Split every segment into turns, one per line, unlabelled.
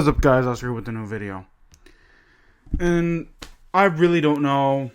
What is up, guys? Oscar with a new video. And I really don't know.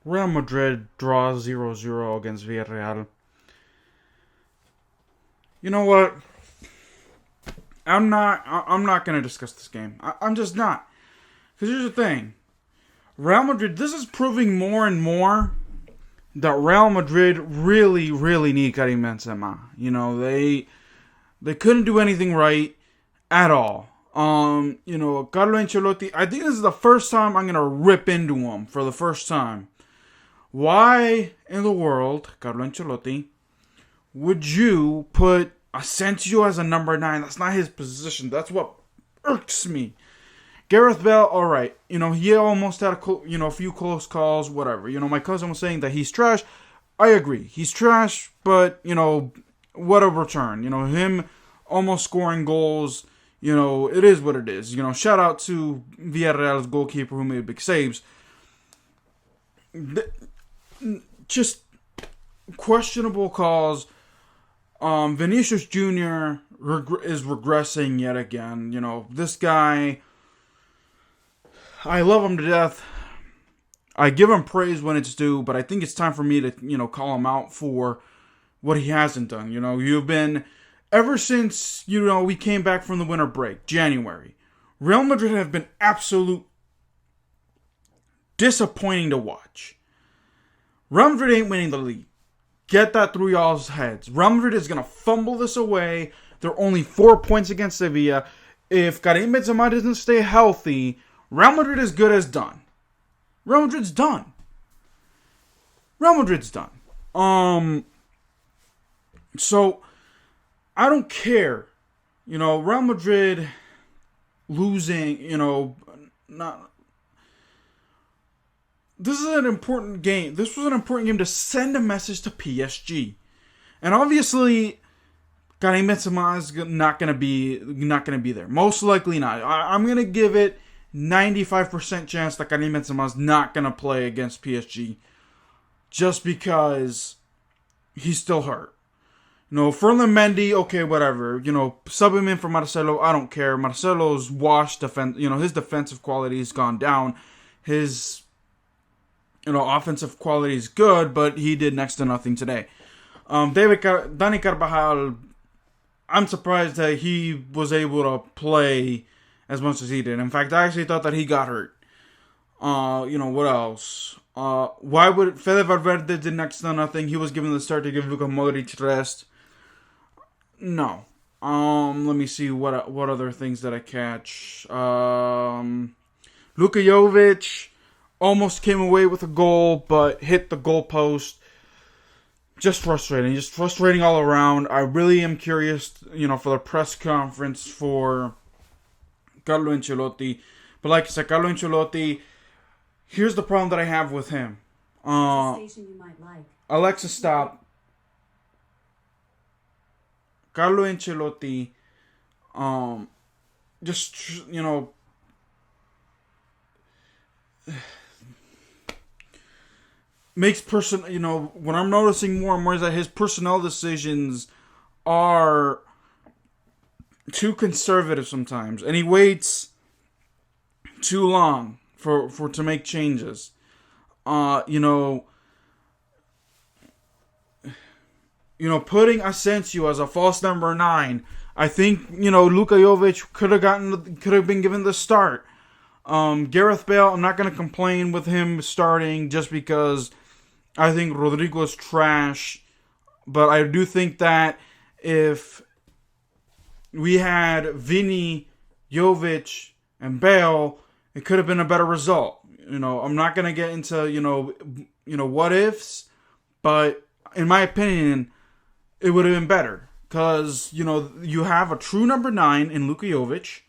Real Madrid draws 0-0 against Villarreal. You know what? I'm not going to discuss this game. I'm just not. Because here's the thing. Real Madrid, this is proving more and more that Real Madrid really, really need Karim Benzema. You know, they couldn't do anything right at all. Carlo Ancelotti, I think this is the first time I'm going to rip into him for the first time. Why in the world, Carlo Ancelotti, would you put Asensio as a number 9? That's not his position. That's what irks me. Gareth Bale, alright. He almost had a few close calls, whatever. My cousin was saying that he's trash. I agree. He's trash, but, what a return. Him almost scoring goals, it is what it is. Shout out to Villarreal's goalkeeper who made big saves. Just questionable calls. Vinicius Junior is regressing yet again. This guy, I love him to death. I give him praise when it's due, but I think it's time for me to, call him out for what he hasn't done. You've been, ever since, we came back from the winter break, January, Real Madrid have been absolute disappointing to watch. Real Madrid ain't winning the league. Get that through y'all's heads. Real Madrid is going to fumble this away. They're only 4 points against Sevilla. If Karim Benzema doesn't stay healthy, Real Madrid is good as done. Real Madrid's done. Real Madrid's done. So, I don't care. Real Madrid losing, not... This is an important game. This was an important game to send a message to PSG. And obviously, Karim Benzema is not going to be there. Most likely not. I'm going to give it 95% chance that Karim Benzema is not going to play against PSG. Just because he's still hurt. Ferland Mendy, okay, whatever. Sub him in for Marcelo, I don't care. Marcelo's washed defense. His defensive quality has gone down. His offensive quality is good, but he did next to nothing today. Dani Carvajal, I'm surprised that he was able to play as much as he did. In fact, I actually thought that he got hurt. What else? Why would Fede Valverde did next to nothing? He was given the start to give Luka Modric rest. No. Let me see what other things did I catch. Luka Jovic almost came away with a goal, but hit the goalpost. Just frustrating all around. I really am curious, for the press conference for Carlo Ancelotti. But like I said, Carlo Ancelotti, here's the problem that I have with him. Alexa, stop. Carlo Ancelotti, makes what I'm noticing more and more is that his personnel decisions are too conservative sometimes, and he waits too long for to make changes. Putting Asensio as a false number 9, I think Luka Jovic could have been given the start. Gareth Bale, I'm not going to complain with him starting just because I think Rodrigo is trash. But I do think that if we had Vini, Jovic, and Bale, it could have been a better result. I'm not going to get into, what ifs. But in my opinion, it would have been better. Because, you have a true number 9 in Luka Jovic.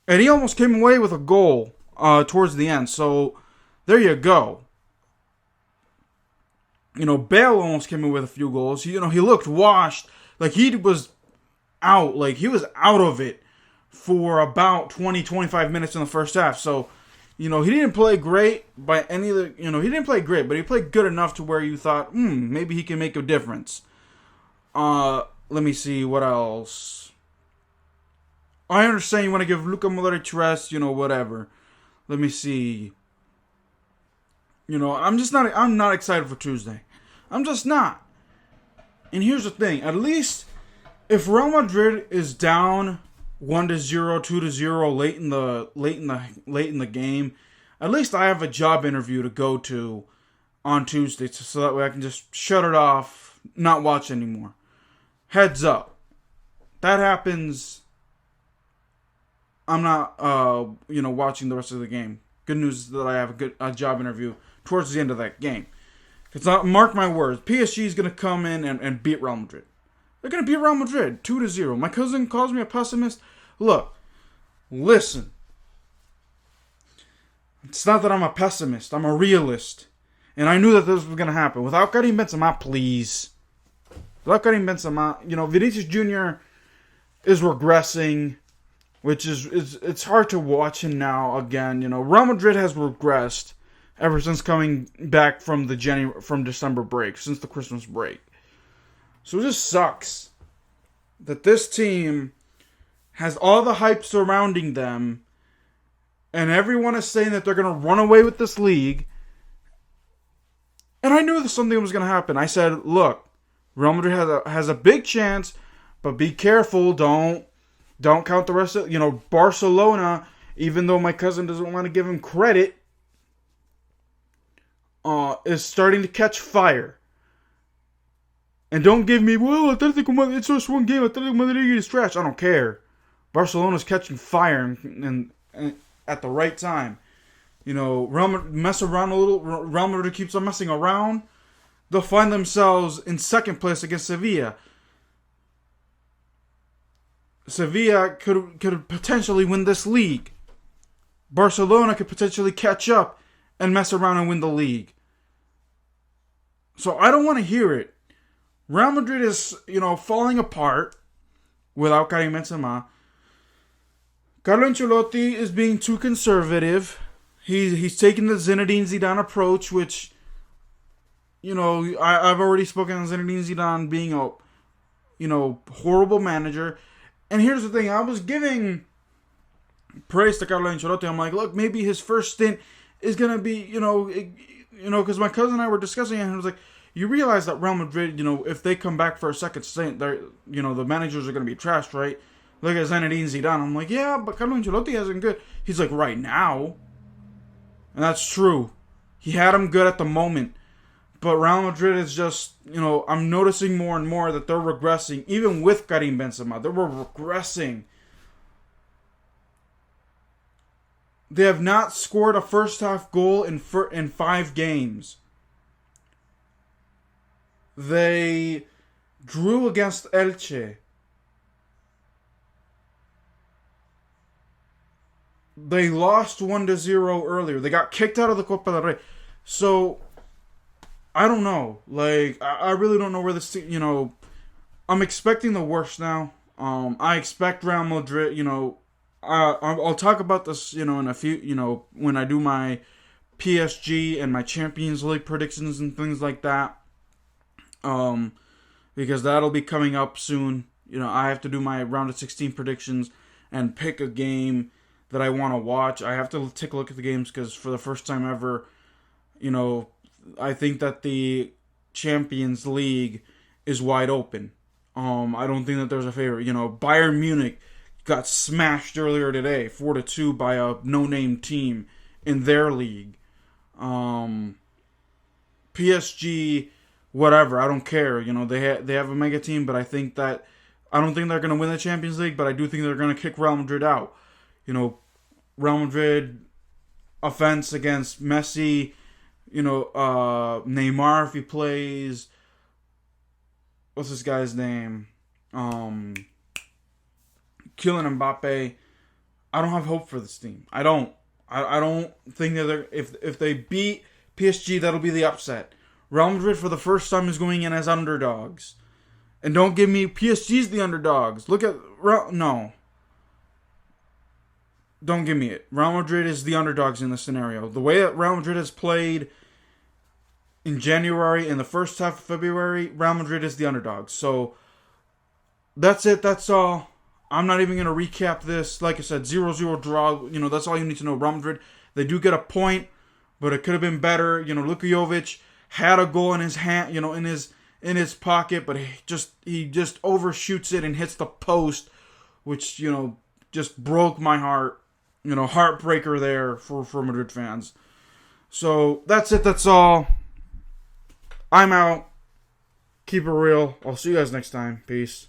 And he almost came away with a goal towards the end. So, there you go. Bale almost came in with a few goals. He looked washed. Like, he was out. Like, he was out of it for about 20-25 minutes in the first half. So, he didn't play great by any of the... he didn't play great, but he played good enough to where you thought, maybe he can make a difference. Let me see, what else? I understand you want to give Luka Modric rest, whatever. Let me see. I'm not excited for Tuesday. I'm just not. And here's the thing. At least if Real Madrid is down 1-0, 2-0 late in the game, at least I have a job interview to go to on Tuesday, so that way I can just shut it off, not watch anymore. Heads up. That happens, I'm not watching the rest of the game. Good news is that I have a job interview towards the end of that game. Because mark my words, PSG is going to come in and beat Real Madrid. They're going to beat Real Madrid 2-0. My cousin calls me a pessimist. Look, listen. It's not that I'm a pessimist. I'm a realist. And I knew that this was going to happen. Without Karim Benzema, please. Without Karim Benzema, Vinicius Junior is regressing, which is it's hard to watch him now again. Real Madrid has regressed ever since coming back from December break, since the Christmas break. So it just sucks that this team has all the hype surrounding them, and everyone is saying that they're going to run away with this league. And I knew that something was going to happen. I said, look, Real Madrid has a big chance, but be careful. Don't count the rest of, Barcelona, even though my cousin doesn't want to give him credit, is starting to catch fire. And don't give me, well, Atletico Madrid, it's just one game. Atletico Madrid is trash. I don't care. Barcelona's catching fire and at the right time. Real Madrid mess around a little. Real Madrid keeps on messing around. They'll find themselves in second place against Sevilla. Sevilla could potentially win this league. Barcelona could potentially catch up and mess around and win the league. So I don't want to hear it. Real Madrid is, falling apart without Karim Benzema. Carlo Ancelotti is being too conservative. He's taking the Zinedine Zidane approach, which, I've already spoken on Zinedine Zidane being a, horrible manager. And here's the thing. I was giving praise to Carlo Ancelotti. I'm like, look, maybe his first stint is going to be, because my cousin and I were discussing it, and I was like, you realize that Real Madrid, if they come back for a second stint, they're, the managers are going to be trashed, right? Look at Zinedine Zidane. I'm like, yeah, but Carlo Ancelotti hasn't good. He's like, right now. And that's true. He had him good at the moment. But Real Madrid is just, I'm noticing more and more that they're regressing. Even with Karim Benzema, they were regressing. They have not scored a first half goal in 5 games. They drew against Elche. They lost 1-0 earlier. They got kicked out of the Copa del Rey. So, I don't know. I really don't know where this team, I'm expecting the worst now. I expect Real Madrid, I'll talk about this, in a few, when I do my PSG and my Champions League predictions and things like that. Because that'll be coming up soon. I have to do my round of 16 predictions and pick a game that I want to watch. I have to take a look at the games because for the first time ever, I think that the Champions League is wide open. I don't think that there's a favorite. Bayern Munich got smashed earlier today, 4-2 by a no-name team in their league. PSG, whatever, I don't care. They have a mega team, but I don't think they're going to win the Champions League, but I do think they're going to kick Real Madrid out. Real Madrid offense against Messi, Neymar if he plays. What's this guy's name? Kylian Mbappe. I don't have hope for this team. I don't. I don't think that if they beat PSG, that'll be the upset. Real Madrid for the first time is going in as underdogs. And don't give me PSG's the underdogs. Look at no. Don't give me it. Real Madrid is the underdogs in this scenario. The way that Real Madrid has played in January and the first half of February, Real Madrid is the underdogs. So that's it. That's all. I'm not even going to recap this. Like I said, 0-0 draw. That's all you need to know. Real Madrid, they do get a point, but it could have been better. Luka Jovic had a goal in his hand, in his pocket, but he just overshoots it and hits the post, which, just broke my heart. Heartbreaker there for Madrid fans. So that's it. That's all. I'm out. Keep it real. I'll see you guys next time. Peace.